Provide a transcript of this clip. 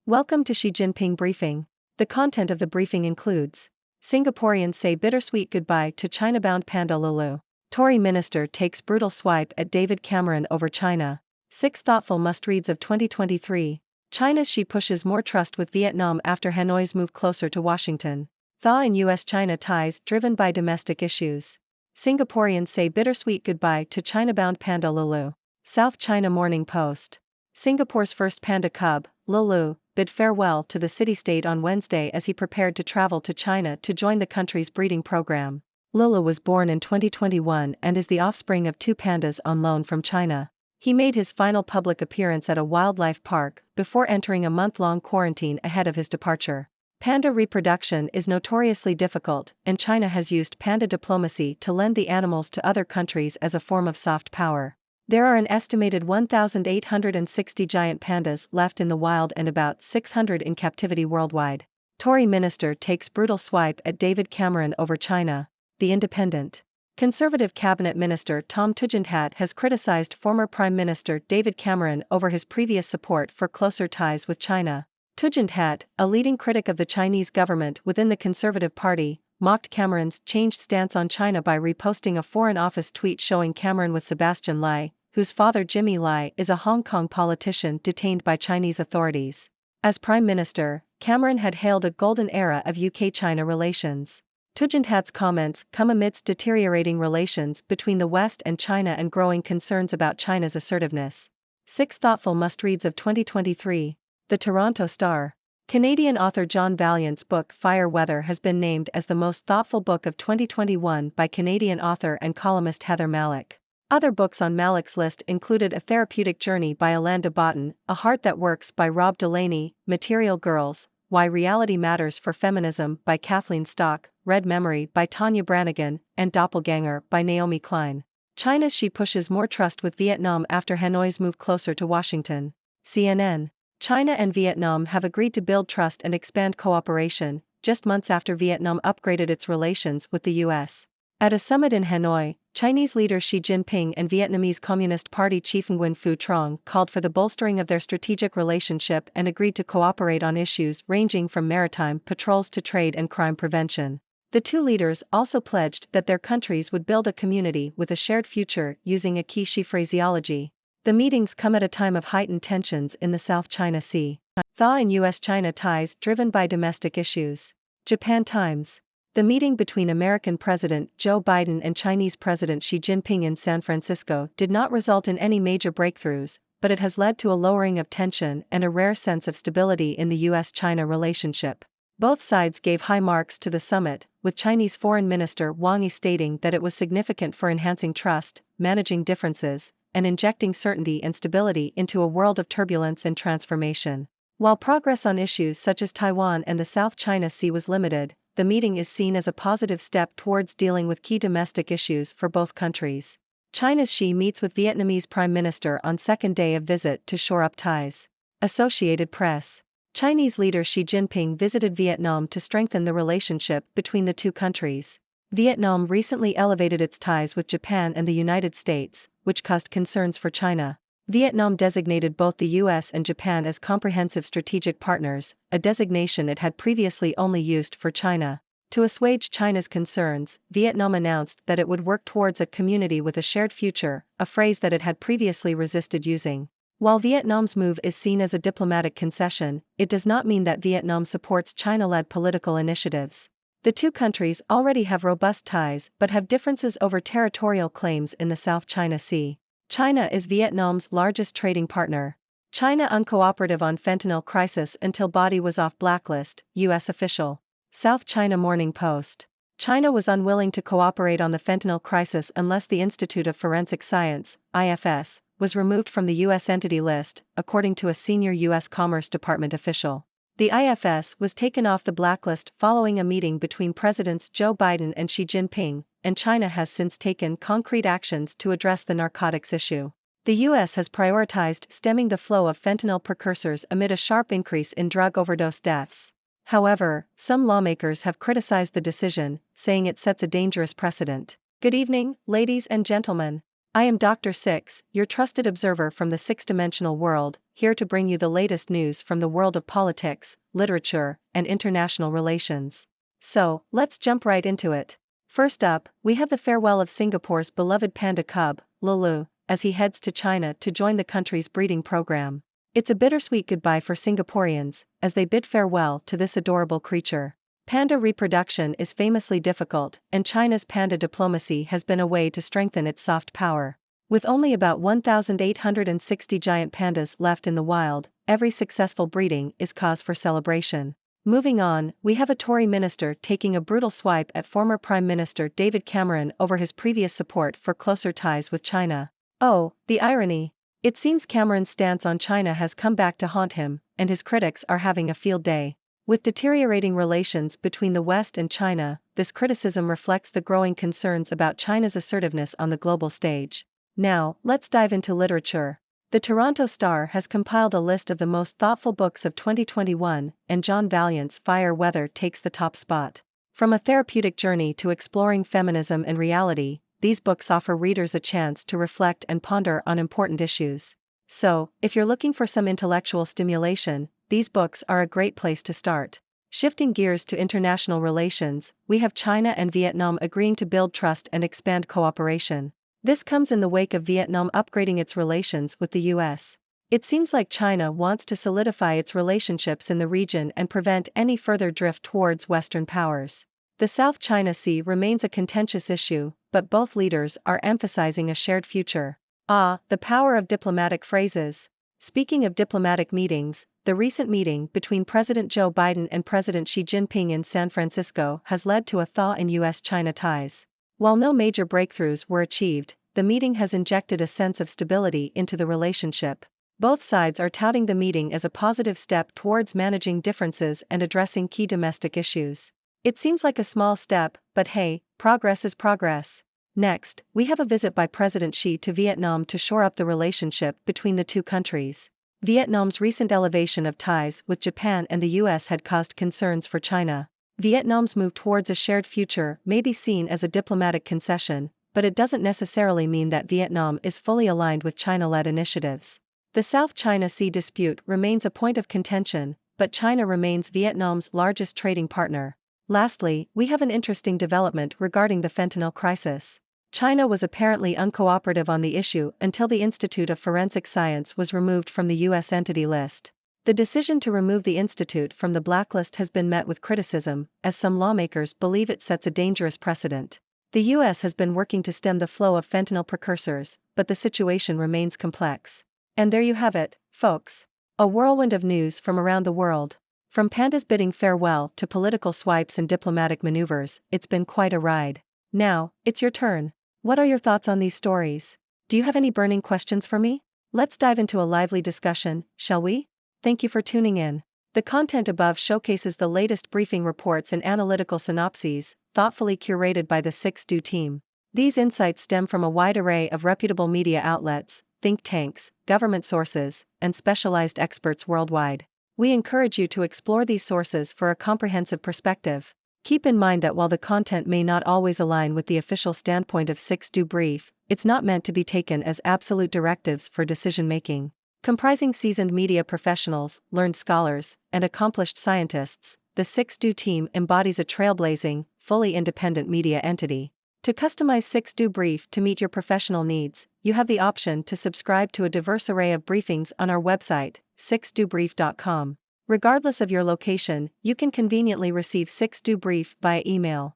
Welcome to Xi Jinping briefing. The content of the briefing includes: Singaporeans say bittersweet goodbye to China-bound panda Lulu. Tory minister takes brutal swipe at David Cameron over China. 6 thoughtful must-reads of 2023. China's Xi pushes more trust with Vietnam after Hanoi's move closer to Washington. Thaw in US-China ties driven by domestic issues. Singaporeans say bittersweet goodbye to China-bound panda Lulu. South China Morning Post. Singapore's first panda cub, Lulu, bid farewell to the city-state on Wednesday as he prepared to travel to China to join the country's breeding program. Lulu was born in 2021 and is the offspring of 2 pandas on loan from China. He made his final public appearance at a wildlife park before entering a month-long quarantine ahead of his departure. Panda reproduction is notoriously difficult, and China has used panda diplomacy to lend the animals to other countries as a form of soft power. There are an estimated 1,860 giant pandas left in the wild and about 600 in captivity worldwide. Tory minister takes brutal swipe at David Cameron over China. The Independent. Conservative cabinet minister Tom Tugendhat has criticized former Prime Minister David Cameron over his previous support for closer ties with China. Tugendhat, a leading critic of the Chinese government within the Conservative Party, mocked Cameron's changed stance on China by reposting a Foreign Office tweet showing Cameron with Sebastian Lai, whose father Jimmy Lai is a Hong Kong politician detained by Chinese authorities. As Prime Minister, Cameron had hailed a golden era of UK-China relations. Tugendhat's comments come amidst deteriorating relations between the West and China and growing concerns about China's assertiveness. 6 thoughtful must-reads of 2023. The Toronto Star. Canadian author John Valiant's book Fire Weather has been named as the most thoughtful book of 2021 by Canadian author and columnist Heather Malik. Other books on Malik's list included A Therapeutic Journey by Alain de Botton, A Heart That Works by Rob Delaney, Material Girls, Why Reality Matters for Feminism by Kathleen Stock, Red Memory by Tanya Branigan, and Doppelganger by Naomi Klein. China's Xi pushes more trust with Vietnam after Hanoi's move closer to Washington. CNN. China and Vietnam have agreed to build trust and expand cooperation, just months after Vietnam upgraded its relations with the U.S. At a summit in Hanoi, Chinese leader Xi Jinping and Vietnamese Communist Party chief Nguyen Phu Trong called for the bolstering of their strategic relationship and agreed to cooperate on issues ranging from maritime patrols to trade and crime prevention. The two leaders also pledged that their countries would build a community with a shared future using a key Xi phraseology. The meetings come at a time of heightened tensions in the South China Sea. Thaw in US-China ties driven by domestic issues. Japan Times. The meeting between American President Joe Biden and Chinese President Xi Jinping in San Francisco did not result in any major breakthroughs, but it has led to a lowering of tension and a rare sense of stability in the US-China relationship. Both sides gave high marks to the summit, with Chinese Foreign Minister Wang Yi stating that it was significant for enhancing trust, managing differences, and injecting certainty and stability into a world of turbulence and transformation. While progress on issues such as Taiwan and the South China Sea was limited, the meeting is seen as a positive step towards dealing with key domestic issues for both countries. China's Xi meets with Vietnamese Prime Minister on second day of visit to shore up ties. Associated Press. Chinese leader Xi Jinping visited Vietnam to strengthen the relationship between the two countries. Vietnam recently elevated its ties with Japan and the United States, which caused concerns for China. Vietnam designated both the US and Japan as comprehensive strategic partners, a designation it had previously only used for China. To assuage China's concerns, Vietnam announced that it would work towards a community with a shared future, a phrase that it had previously resisted using. While Vietnam's move is seen as a diplomatic concession, it does not mean that Vietnam supports China-led political initiatives. The two countries already have robust ties but have differences over territorial claims in the South China Sea. China is Vietnam's largest trading partner. China uncooperative on fentanyl crisis until body was off blacklist, U.S. official. South China Morning Post. China was unwilling to cooperate on the fentanyl crisis unless the Institute of Forensic Science, IFS, was removed from the U.S. entity list, according to a senior U.S. Commerce Department official. The IFS was taken off the blacklist following a meeting between Presidents Joe Biden and Xi Jinping, and China has since taken concrete actions to address the narcotics issue. The U.S. has prioritized stemming the flow of fentanyl precursors amid a sharp increase in drug overdose deaths. However, some lawmakers have criticized the decision, saying it sets a dangerous precedent. Good evening, ladies and gentlemen. I am Dr. Six, your trusted observer from the six-dimensional world, here to bring you the latest news from the world of politics, literature, and international relations. So, let's jump right into it. First up, we have the farewell of Singapore's beloved panda cub, Lulu, as he heads to China to join the country's breeding program. It's a bittersweet goodbye for Singaporeans, as they bid farewell to this adorable creature. Panda reproduction is famously difficult, and China's panda diplomacy has been a way to strengthen its soft power. With only about 1,860 giant pandas left in the wild, every successful breeding is cause for celebration. Moving on, we have a Tory minister taking a brutal swipe at former Prime Minister David Cameron over his previous support for closer ties with China. Oh, the irony! It seems Cameron's stance on China has come back to haunt him, and his critics are having a field day. With deteriorating relations between the West and China, this criticism reflects the growing concerns about China's assertiveness on the global stage. Now, let's dive into literature. The Toronto Star has compiled a list of the most thoughtful books of 2021, and John Valiant's Fire Weather takes the top spot. From a therapeutic journey to exploring feminism and reality, these books offer readers a chance to reflect and ponder on important issues. So, if you're looking for some intellectual stimulation, these books are a great place to start. Shifting gears to international relations, we have China and Vietnam agreeing to build trust and expand cooperation. This comes in the wake of Vietnam upgrading its relations with the US. It seems like China wants to solidify its relationships in the region and prevent any further drift towards Western powers. The South China Sea remains a contentious issue, but both leaders are emphasizing a shared future. Ah, the power of diplomatic phrases. Speaking of diplomatic meetings, the recent meeting between President Joe Biden and President Xi Jinping in San Francisco has led to a thaw in US-China ties. While no major breakthroughs were achieved, the meeting has injected a sense of stability into the relationship. Both sides are touting the meeting as a positive step towards managing differences and addressing key domestic issues. It seems like a small step, but hey, progress is progress. Next, we have a visit by President Xi to Vietnam to shore up the relationship between the two countries. Vietnam's recent elevation of ties with Japan and the US had caused concerns for China. Vietnam's move towards a shared future may be seen as a diplomatic concession, but it doesn't necessarily mean that Vietnam is fully aligned with China-led initiatives. The South China Sea dispute remains a point of contention, but China remains Vietnam's largest trading partner. Lastly, we have an interesting development regarding the fentanyl crisis. China was apparently uncooperative on the issue until the Institute of Forensic Science was removed from the US entity list. The decision to remove the institute from the blacklist has been met with criticism, as some lawmakers believe it sets a dangerous precedent. The US has been working to stem the flow of fentanyl precursors, but the situation remains complex. And there you have it, folks. A whirlwind of news from around the world. From pandas bidding farewell to political swipes and diplomatic maneuvers, it's been quite a ride. Now, it's your turn. What are your thoughts on these stories? Do you have any burning questions for me? Let's dive into a lively discussion, shall we? Thank you for tuning in. The content above showcases the latest briefing reports and analytical synopses, thoughtfully curated by the 6Do team. These insights stem from a wide array of reputable media outlets, think tanks, government sources, and specialized experts worldwide. We encourage you to explore these sources for a comprehensive perspective. Keep in mind that while the content may not always align with the official standpoint of 6Do Brief, it's not meant to be taken as absolute directives for decision-making. Comprising seasoned media professionals, learned scholars, and accomplished scientists, the 6Do team embodies a trailblazing, fully independent media entity. To customize 6Do Brief to meet your professional needs, you have the option to subscribe to a diverse array of briefings on our website, 6dobrief.com. Regardless of your location, you can conveniently receive 6Do Brief via email.